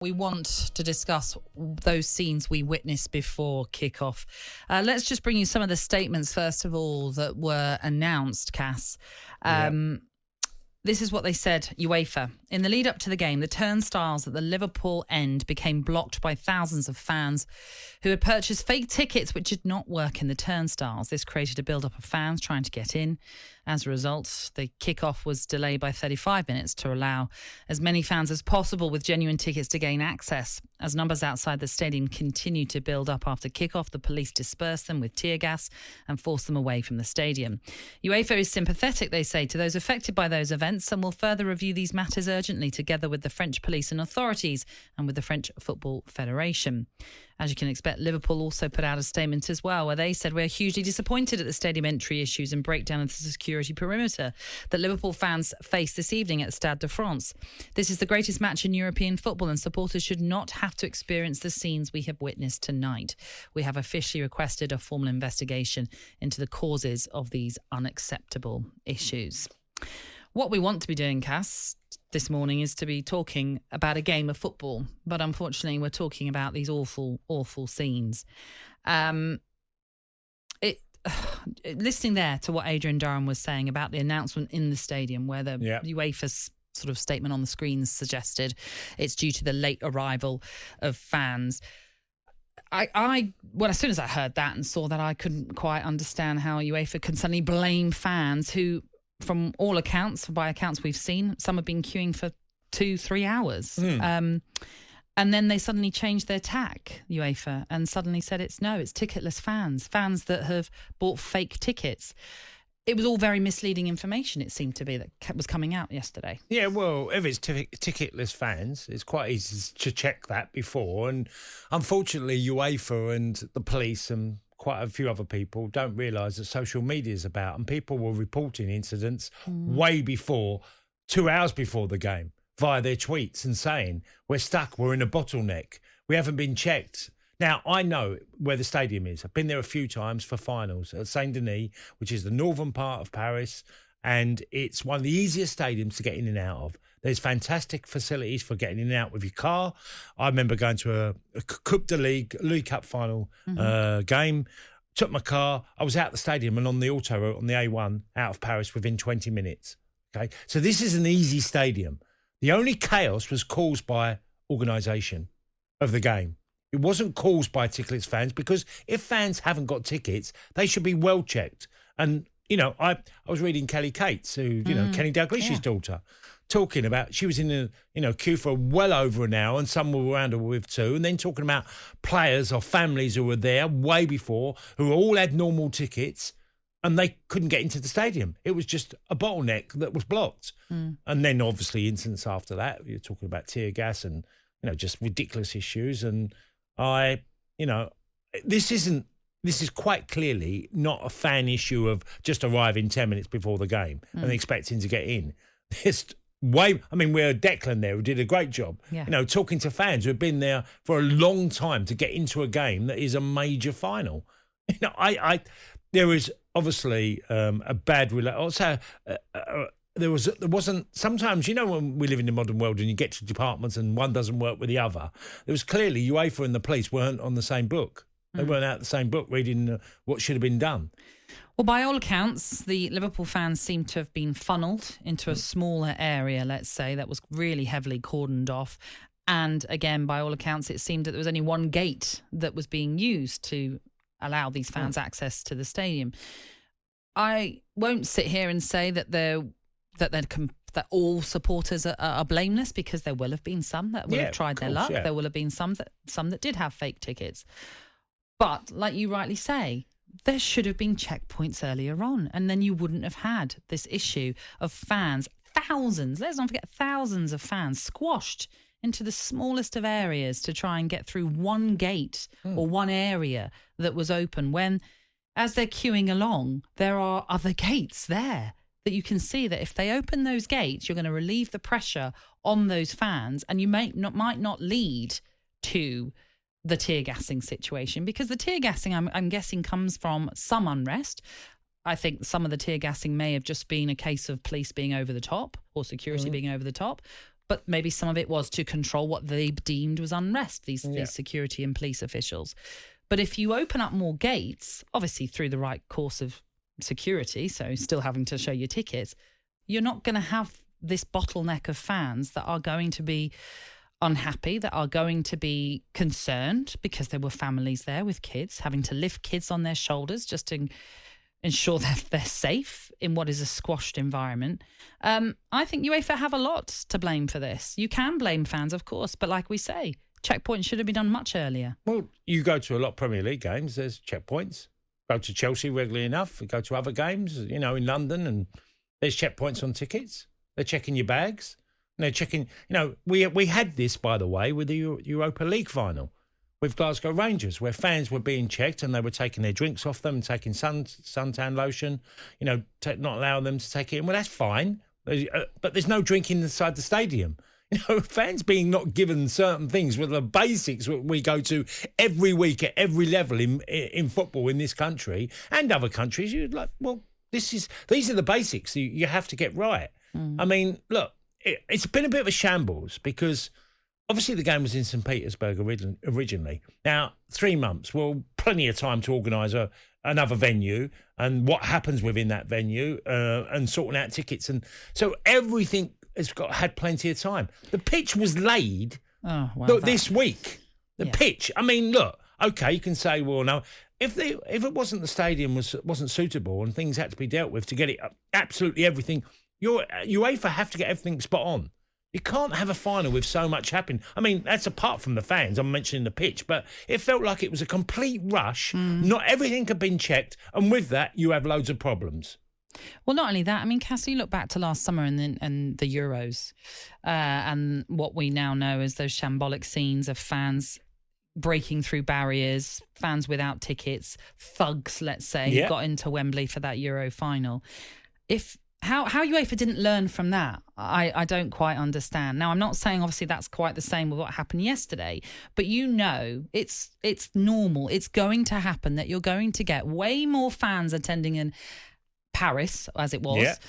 We want to discuss those scenes we witnessed before kickoff. Let's just bring you some of the statements, first of all, that were announced, Cass. This is what they said, UEFA. In the lead up to the game, the turnstiles at the Liverpool end became blocked by thousands of fans who had purchased fake tickets which did not work in the turnstiles. This created a build-up of fans trying to get in. As a result, the kickoff was delayed by 35 minutes to allow as many fans as possible with genuine tickets to gain access. As numbers outside the stadium continued to build up after kickoff, the police dispersed them with tear gas and forced them away from the stadium. UEFA is sympathetic, they say, to those affected by those events and will further review these matters urgently together with the French police and authorities and with the French Football Federation. As you can expect, Liverpool also put out a statement as well, where they said, "We're hugely disappointed at the stadium entry issues and breakdown of the security perimeter that Liverpool fans faced this evening at Stade de France. This is the greatest match in European football and supporters should not have to experience the scenes we have witnessed tonight. We have officially requested a formal investigation into the causes of these unacceptable issues." What we want to be doing, Cass, this morning is to be talking about a game of football, but unfortunately we're talking about these awful, awful scenes. Listening there to what Adrian Durham was saying about the announcement in the stadium, where the UEFA's sort of statement on the screens suggested it's due to the late arrival of fans. As soon as I heard that and saw that, I couldn't quite understand how UEFA can suddenly blame fans who, from all accounts, by accounts we've seen, some have been queuing for 2-3 hours. And then they suddenly changed their tack, UEFA, and suddenly said it's ticketless fans that have bought fake tickets. It was all very misleading information, it seemed to be, that was coming out yesterday. Yeah, well, if it's ticketless fans, it's quite easy to check that before. And unfortunately, UEFA and the police and quite a few other people don't realise that social media is about, and people were reporting incidents way before, 2 hours before the game, via their tweets and saying, we're stuck, we're in a bottleneck, we haven't been checked. Now, I know where the stadium is. I've been there a few times for finals at Saint-Denis, which is the northern part of Paris, and it's one of the easiest stadiums to get in and out of. There's fantastic facilities for getting in and out with your car. I remember going to a Coupe de League Cup final game, took my car, I was out the stadium and on the autoroute on the A1 out of Paris within 20 minutes. Okay, so this is an easy stadium. The only chaos was caused by organisation of the game. It wasn't caused by ticketless fans, because if fans haven't got tickets, they should be well checked. And, you know, I was reading Kelly Cates, who, Kenny Dalglish's daughter, talking about, she was in a queue for well over an hour and some were around her with 2, and then talking about players or families who were there way before, who all had normal tickets and they couldn't get into the stadium. It was just a bottleneck that was blocked. And then obviously incidents after that, you're talking about tear gas and, just ridiculous issues. And this is quite clearly not a fan issue of just arriving 10 minutes before the game and expecting to get in. We're Declan there, who did a great job, talking to fans who have been there for a long time to get into a game that is a major final. There was obviously a bad there wasn't. Sometimes, when we live in the modern world and you get to departments and one doesn't work with the other, there was clearly UEFA and the police weren't on the same book. They weren't out the same book reading what should have been done. Well, by all accounts, the Liverpool fans seem to have been funneled into a smaller area, let's say, that was really heavily cordoned off. And again, by all accounts, it seemed that there was only one gate that was being used to allow these fans access to the stadium. I won't sit here and say that that all supporters are blameless, because there will have been some that will have tried their luck. There will have been some that did have fake tickets. But like you rightly say, there should have been checkpoints earlier on, and then you wouldn't have had this issue of fans, thousands, let's not forget, thousands of fans squashed into the smallest of areas to try and get through one gate or one area that was open, when, as they're queuing along, there are other gates there that you can see that if they open those gates, you're going to relieve the pressure on those fans, and you might not lead to the tear gassing situation, because the tear gassing, I'm guessing, comes from some unrest. I think some of the tear gassing may have just been a case of police being over the top or security being over the top. but maybe some of it was to control what they deemed was unrest, these security and police officials. But if you open up more gates, obviously through the right course of security, so still having to show your tickets, you're not going to have this bottleneck of fans that are going to be unhappy, that are going to be concerned because there were families there with kids, having to lift kids on their shoulders just to ensure that they're safe in what is a squashed environment. I think UEFA have a lot to blame for this. You can blame fans, of course, but like we say, checkpoints should have been done much earlier. Well, you go to a lot of Premier League games, there's checkpoints. Go to Chelsea regularly enough. Go to other games, in London, and there's checkpoints on tickets. They're checking your bags. And they're checking, we had this, by the way, with the Europa League final with Glasgow Rangers, where fans were being checked and they were taking their drinks off them and taking suntan lotion, not allowing them to take it in. Well, that's fine. But there's no drinking inside the stadium. Fans being not given certain things were the basics we go to every week at every level in football in this country and other countries. You're like, well, these are the basics you have to get right. I mean, look, it's been a bit of a shambles because obviously the game was in St. Petersburg originally. Now, 3 months, well, plenty of time to organise another venue and what happens within that venue and sorting out tickets. And so everything had plenty of time. The pitch was laid this week. The pitch. I mean, look, okay, you can say, well, no, if it wasn't the stadium wasn't suitable and things had to be dealt with to get it absolutely everything, UEFA have to get everything spot on. You can't have a final with so much happening. I mean, that's apart from the fans. I'm mentioning the pitch, but it felt like it was a complete rush. Not everything had been checked, and with that, you have loads of problems. Well, not only that, I mean, Cass, you look back to last summer and the Euros and what we now know as those shambolic scenes of fans breaking through barriers, fans without tickets, thugs, let's say, who got into Wembley for that Euro final. How UEFA didn't learn from that, I don't quite understand. Now, I'm not saying obviously that's quite the same with what happened yesterday, but it's normal. It's going to happen that you're going to get way more fans attending in Paris, as it was,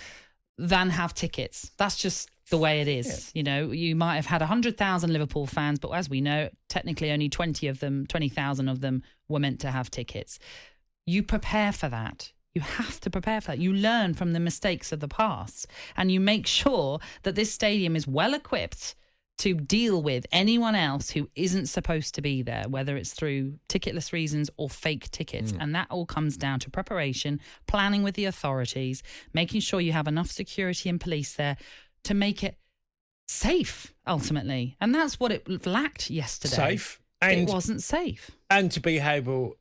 than have tickets. That's just the way it is. Yeah. You might have had 100,000 Liverpool fans, but as we know, technically only 20,000 of them were meant to have tickets. You prepare for that. You have to prepare for that. You learn from the mistakes of the past and you make sure that this stadium is well equipped to deal with anyone else who isn't supposed to be there, whether it's through ticketless reasons or fake tickets. And that all comes down to preparation, planning with the authorities, making sure you have enough security and police there to make it safe, ultimately. And that's what it lacked yesterday. Safe. And it wasn't safe. And to be able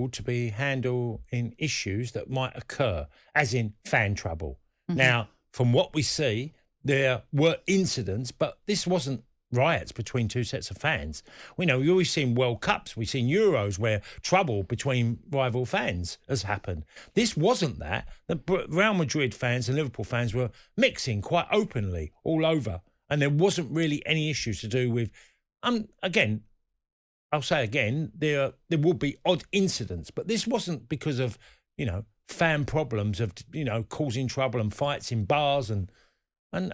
to be handled in issues that might occur, as in fan trouble. Now, from what we see, there were incidents, but this wasn't riots between two sets of fans. We've always seen World Cups, we've seen Euros where trouble between rival fans has happened. This wasn't that. The Real Madrid fans and Liverpool fans were mixing quite openly all over, and there wasn't really any issues to do with, again, I'll say again, there will be odd incidents, but this wasn't because of, fan problems of, causing trouble and fights in bars and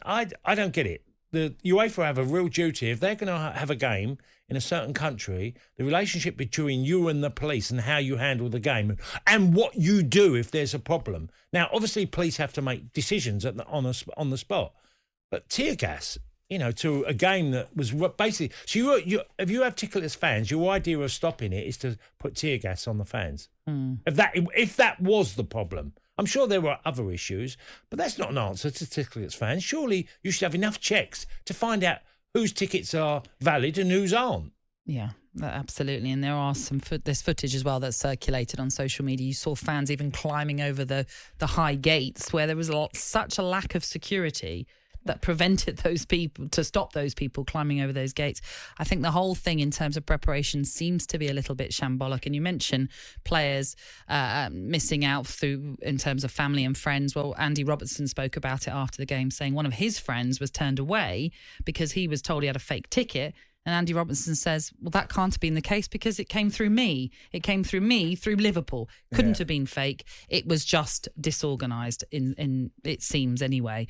I don't get it. The UEFA have a real duty. If they're going to have a game in a certain country, the relationship between you and the police and how you handle the game and what you do if there's a problem. Now, obviously, police have to make decisions on the spot. But tear gas, to a game that was basically... So if you have ticketless fans, your idea of stopping it is to put tear gas on the fans. If that was the problem... I'm sure there were other issues, but that's not an answer to ticketless fans. Surely you should have enough checks to find out whose tickets are valid and whose aren't. Yeah, absolutely. And there are there's footage as well that's circulated on social media. You saw fans even climbing over the high gates where there was such a lack of security that prevented stop those people climbing over those gates. I think the whole thing in terms of preparation seems to be a little bit shambolic. And you mentioned players missing out in terms of family and friends. Well, Andy Robertson spoke about it after the game, saying one of his friends was turned away because he was told he had a fake ticket. And Andy Robertson says, well, that can't have been the case because it came through me. It came through me, through Liverpool. Couldn't have been fake. It was just disorganised, in it seems anyway.